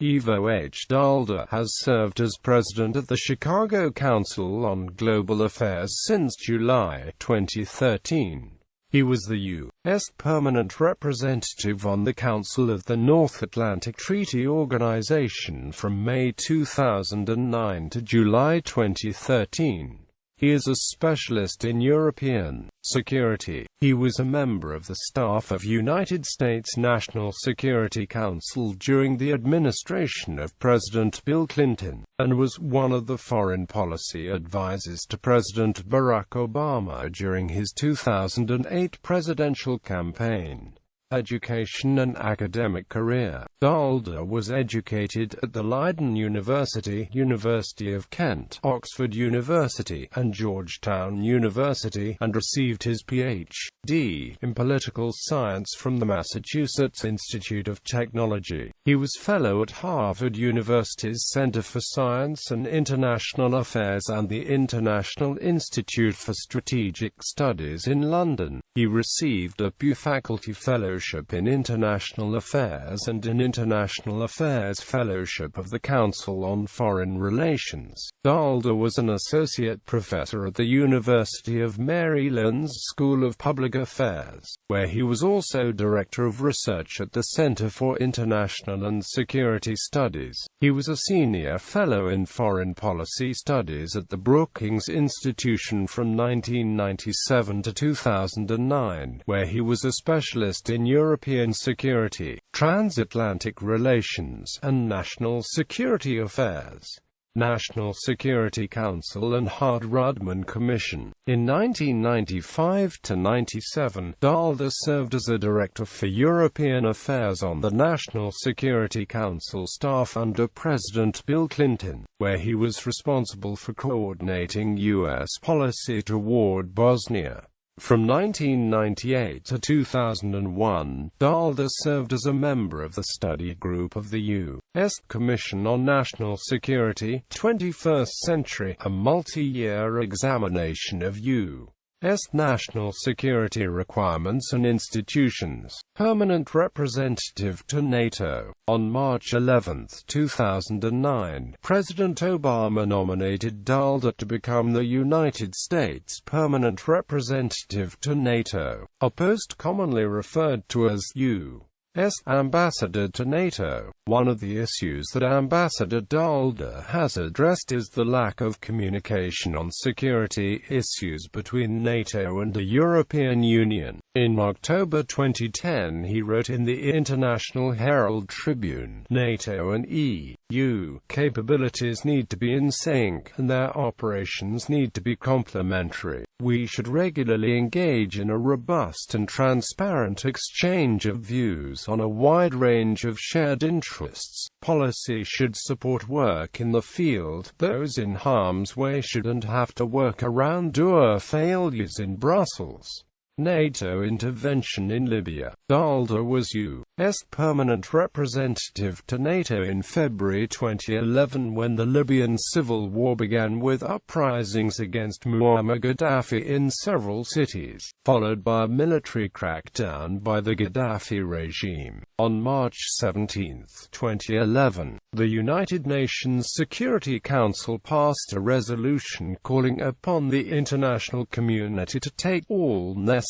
Ivo H.Daalder has served as president of the Chicago Council on Global Affairs since July 2013. He was the U.S. Permanent Representative on the Council of the North Atlantic Treaty Organization from May 2009 to July 2013. He is a specialist in European security. He was a member of the staff of United States National Security Council during the administration of President Bill Clinton, and was one of the foreign policy advisors to President Barack Obama during his 2008 presidential campaign. Education and academic career. Daalder was educated at the Leiden University, University of Kent, Oxford University, and Georgetown University, and received his Ph.D. in political science from the Massachusetts Institute of Technology. He was fellow at Harvard University's Center for Science and International Affairs and the International Institute for Strategic Studies in London. He received a Pew Faculty Fellowship in International Affairs and an International Affairs Fellowship of the Council on Foreign Relations. Daalder was an associate professor at the University of Maryland's School of Public Affairs, where he was also director of research at the Center for International and Security Studies. He was a senior fellow in foreign policy studies at the Brookings Institution from 1997 to 2009, where he was a specialist in European security, transatlantic relations, and national security affairs. National Security Council and Hart-Rudman Commission. In 1995–97, Daalder served as a Director for European Affairs on the National Security Council staff under President Bill Clinton, where he was responsible for coordinating U.S. policy toward Bosnia. From 1998 to 2001, Daalder served as a member of the study group of the U.S. Commission on National Security, 21st Century, a multi-year examination of U.S. national security requirements and institutions. Permanent representative to NATO. On March 11, 2009, President Obama nominated Daalder to become the United States Permanent Representative to NATO, a post commonly referred to as U.S. Ambassador to NATO. One of the issues that Ambassador Daalder has addressed is the lack of communication on security issues between NATO and the European Union. In October 2010 he wrote in the International Herald Tribune, NATO and EU capabilities need to be in sync, and their operations need to be complementary. We should regularly engage in a robust and transparent exchange of views on a wide range of shared interests. Policy should support work in the field. Those in harm's way shouldn't have to work around door failures in Brussels. NATO intervention in Libya. Daalder was U.S. Permanent Representative to NATO in February 2011 when the Libyan civil war began with uprisings against Muammar Gaddafi in several cities, followed by a military crackdown by the Gaddafi regime. On March 17, 2011, the United Nations Security Council passed a resolution calling upon the international community to take all necessary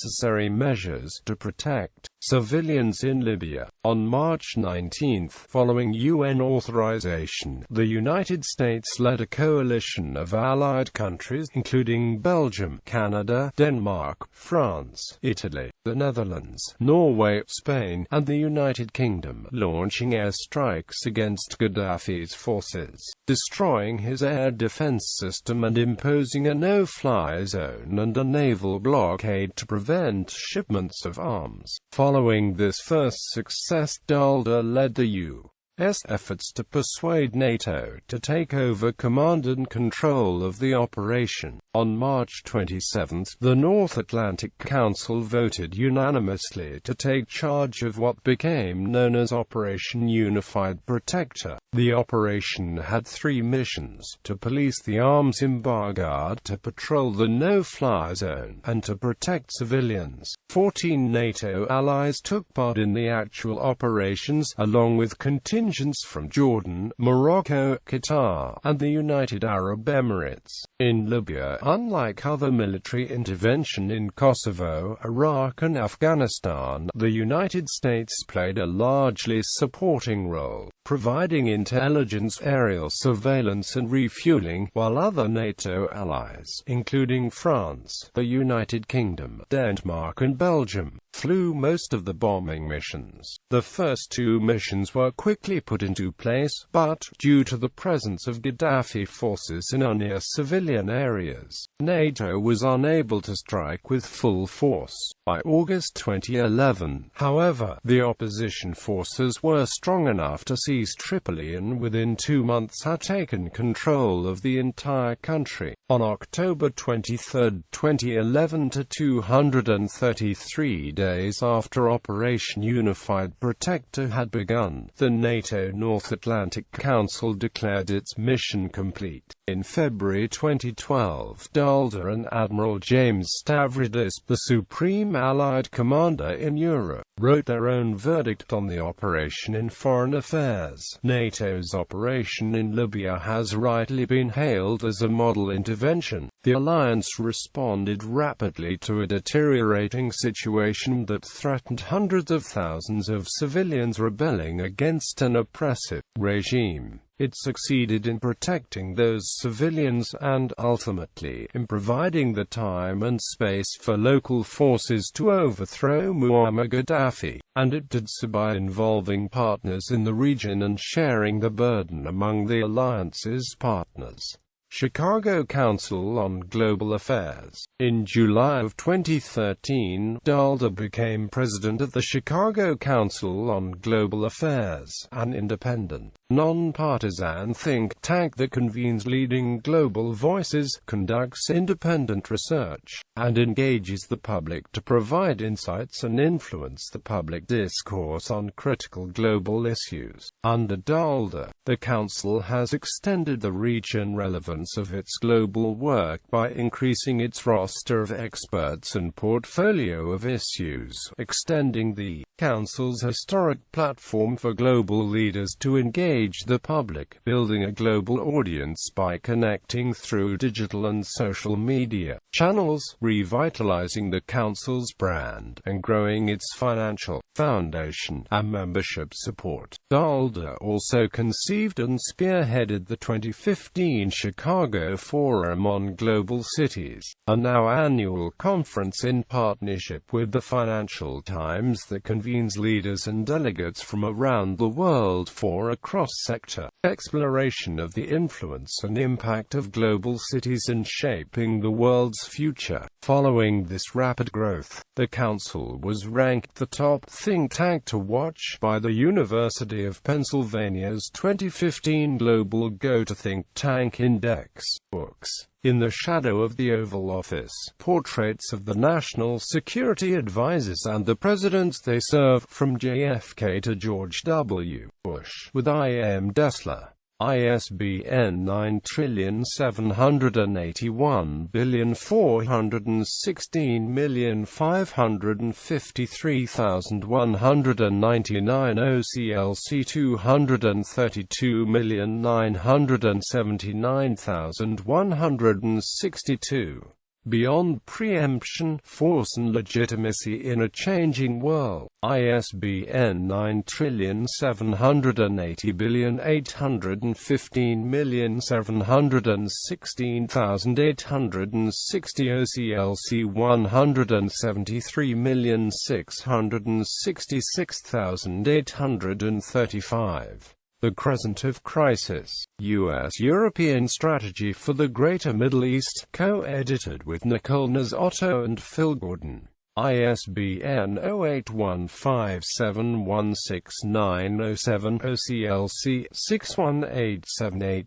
measures to protect civilians in Libya. On March 19, following UN authorization, the United States led a coalition of allied countries, including Belgium, Canada, Denmark, France, Italy, the Netherlands, Norway, Spain, and the United Kingdom, launching airstrikes against Gaddafi's forces, destroying his air defense system and imposing a no-fly zone and a naval blockade to prevent shipments of arms. Following this first success, Daalder led the U.S. efforts to persuade NATO to take over command and control of the operation. On March 27, the North Atlantic Council voted unanimously to take charge of what became known as Operation Unified Protector. The operation had three missions: to police the arms embargo, to patrol the no-fly zone, and to protect civilians. 14 NATO allies took part in the actual operations, along with continuing contingents from Jordan, Morocco, Qatar, and the United Arab Emirates. In Libya, unlike other military intervention in Kosovo, Iraq and Afghanistan, the United States played a largely supporting role, providing intelligence, aerial surveillance and refueling, while other NATO allies, including France, the United Kingdom, Denmark and Belgium, flew most of the bombing missions. The first two missions were quickly put into place, but, due to the presence of Gaddafi forces in near civilian areas, NATO was unable to strike with full force. By August 2011, however, the opposition forces were strong enough to seize Tripoli and within 2 months had taken control of the entire country. On October 23, 2011, to 233 days after Operation Unified Protector had begun, the NATO North Atlantic Council declared its mission complete. In February 2012, Daalder and Admiral James Stavridis, the Supreme Allied Commander in Europe, wrote their own verdict on the operation in Foreign Affairs. NATO's operation in Libya has rightly been hailed as a model intervention. The alliance responded rapidly to a deteriorating situation that threatened hundreds of thousands of civilians rebelling against an oppressive regime. It succeeded in protecting those civilians and, ultimately, in providing the time and space for local forces to overthrow Muammar Gaddafi, and it did so by involving partners in the region and sharing the burden among the alliance's partners. Chicago Council on Global Affairs. In July of 2013, Daalder became president of the Chicago Council on Global Affairs, an independent, non-partisan think tank that convenes leading global voices, conducts independent research, and engages the public to provide insights and influence the public discourse on critical global issues. Under Daalder, the Council has extended the reach and relevance of its global work by increasing its roster of experts and portfolio of issues, extending the Council's historic platform for global leaders to engage the public, building a global audience by connecting through digital and social media channels, revitalizing the Council's brand, and growing its financial foundation and membership support. Daalder also conceived and spearheaded the 2015 Chicago Forum on Global Cities, a now annual conference in partnership with the Financial Times that convenes leaders and delegates from around the world for a cross-sector exploration of the influence and impact of global cities in shaping the world's future. Following this rapid growth, the Council was ranked the top think tank to watch by the University of Pennsylvania's 2015 Global Go-To Think Tank Index. Books. In the Shadow of the Oval Office, portraits of the national security advisors and the presidents they served, from JFK to George W. Bush, with I.M. Dessler. ISBN 9781416553199 OCLC 232979162. Beyond Preemption, Force and Legitimacy in a Changing World. ISBN 9780815716860 OCLC 173,666,835. The Crescent of Crisis, U.S.-European Strategy for the Greater Middle East, co-edited with Nicole Nazotto and Phil Gordon. ISBN 0815716907 OCLC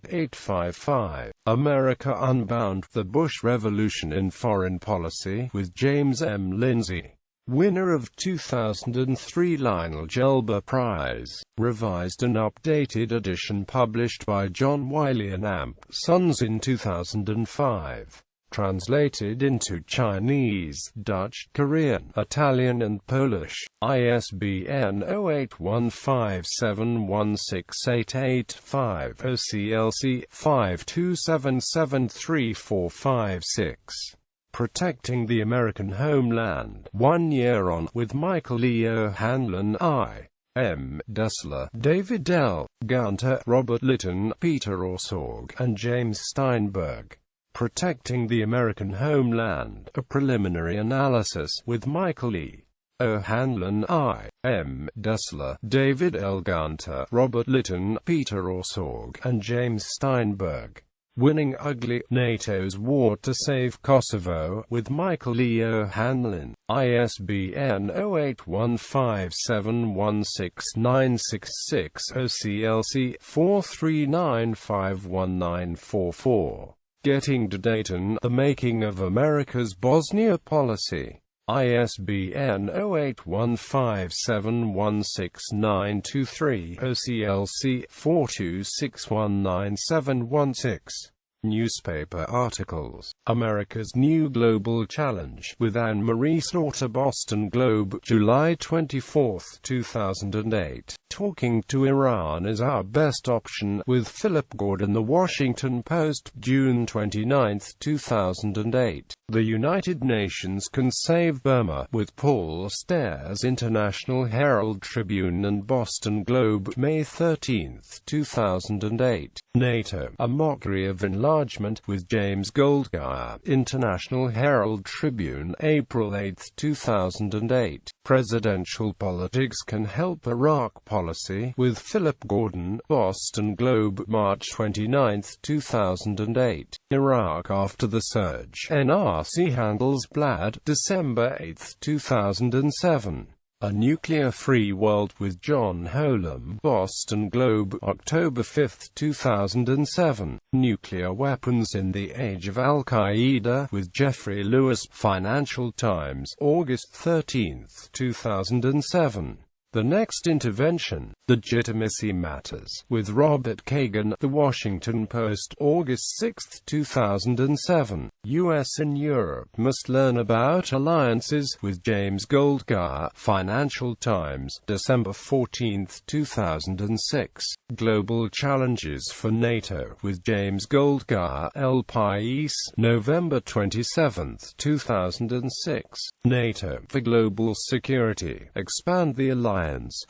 618788855. America Unbound, The Bush Revolution in Foreign Policy, with James M. Lindsay. Winner of 2003 Lionel Gelber Prize. Revised and updated edition published by John Wiley & Amp Sons in 2005. Translated into Chinese, Dutch, Korean, Italian and Polish. ISBN 0815716885 OCLC 52773456. Protecting the American Homeland. 1 Year On, with Michael E. O'Hanlon, I. M. Dessler, David L. Gunter, Robert Litton, Peter Orsorg, and James Steinberg. Protecting the American Homeland, a preliminary analysis, with Michael E. O'Hanlon, I. M. Dessler, David L. Gunter, Robert Litton, Peter Orsorg, and James Steinberg. Winning Ugly, NATO's War to Save Kosovo, with Michael E. O'Hanlon, ISBN 0815716966 OCLC 439519444. Getting to Dayton, The Making of America's Bosnia Policy. ISBN 0815716923 OCLC 426197116. Newspaper articles. America's New Global Challenge, with Anne-Marie Slaughter, Boston Globe, July 24, 2008. Talking to Iran is our best option, with Philip Gordon, The Washington Post, June 29, 2008. The United Nations Can Save Burma, with Paul Stairs, International Herald Tribune and Boston Globe, May 13, 2008. NATO, A Mockery of Enlargement, with James Goldgar, International Herald Tribune, April 8, 2008. Presidential Politics Can Help Iraq Policy, with Philip Gordon, Boston Globe, March 29, 2008. Iraq After the Surge, NRC Handelsblad, December 8, 2007. A Nuclear-Free World, with John Holam, Boston Globe, October 5, 2007. Nuclear Weapons in the Age of Al-Qaeda, with Jeffrey Lewis, Financial Times, August 13, 2007. The Next Intervention, Legitimacy Matters, with Robert Kagan, The Washington Post, August 6, 2007. U.S. and Europe Must Learn About Alliances, with James Goldgar, Financial Times, December 14, 2006. Global Challenges for NATO, with James Goldgar, El País, November 27, 2006. NATO, for Global Security, Expand the Alliance,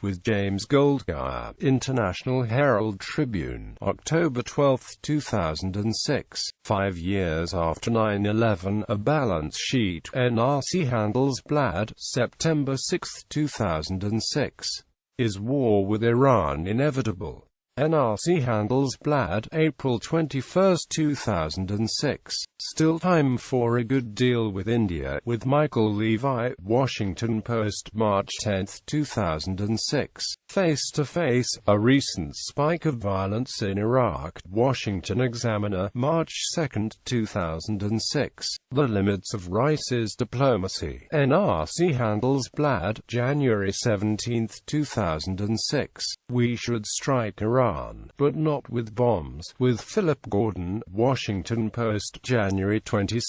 with James Goldgar, International Herald Tribune, October 12, 2006. 5 years after 9/11, A Balance Sheet, NRC Handelsblad, September 6, 2006. Is War with Iran Inevitable? NRC Handelsblad, April 21, 2006. Still Time for a Good Deal with India, with Michael Levi, Washington Post, March 10, 2006. Face to Face, A Recent Spike of Violence in Iraq, Washington Examiner, March 2, 2006. The Limits of Rice's Diplomacy, NRC Handelsblad, January 17, 2006. We Should Strike Iran, but not with bombs, with Philip Gordon, Washington Post, January 22,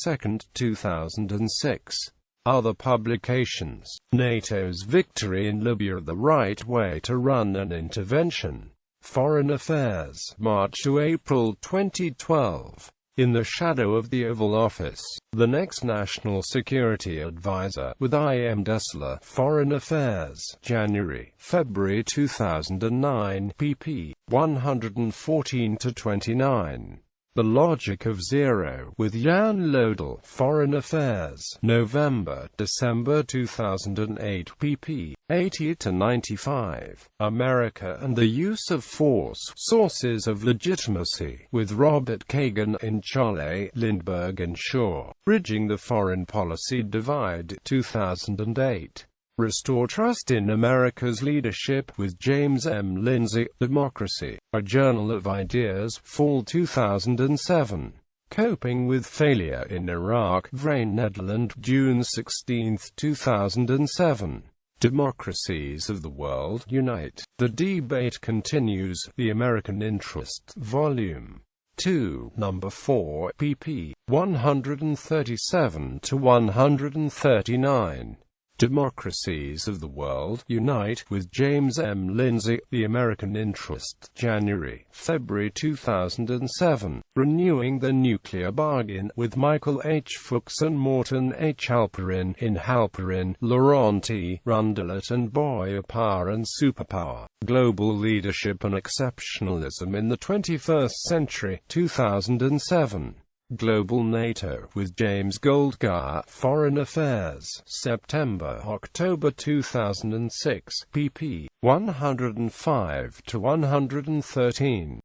2006. Other publications. NATO's Victory in Libya, The Right Way to Run an Intervention. Foreign Affairs, March to April 2012. In the Shadow of the Oval Office, The Next National Security Advisor, with I. M. Dessler, Foreign Affairs, January, February 2009, pp. 114-29. The Logic of Zero, with Jan Lodel, Foreign Affairs, November, December 2008, pp. 80-95. America and the Use of Force, Sources of Legitimacy, with Robert Kagan, Inchale, Lindbergh and Shaw. Bridging the Foreign Policy Divide, 2008. Restore Trust in America's Leadership, with James M. Lindsay, Democracy, A Journal of Ideas, Fall 2007. Coping with Failure in Iraq, Vrijn Nederland, June 16, 2007. Democracies of the World, Unite. The Debate Continues, The American Interest, Volume 2, number 4, pp. 137 to 139. Democracies of the World Unite, with James M. Lindsay, The American Interest, January-February 2007. Renewing the Nuclear Bargain, with Michael H. Fuchs and Morton H. Halperin, in Halperin, Laurent E. Rondelet and Power and Superpower, Global Leadership and Exceptionalism in the 21st Century, 2007. Global NATO, with James Goldgar, Foreign Affairs, September-October 2006, pp. 105 to 113.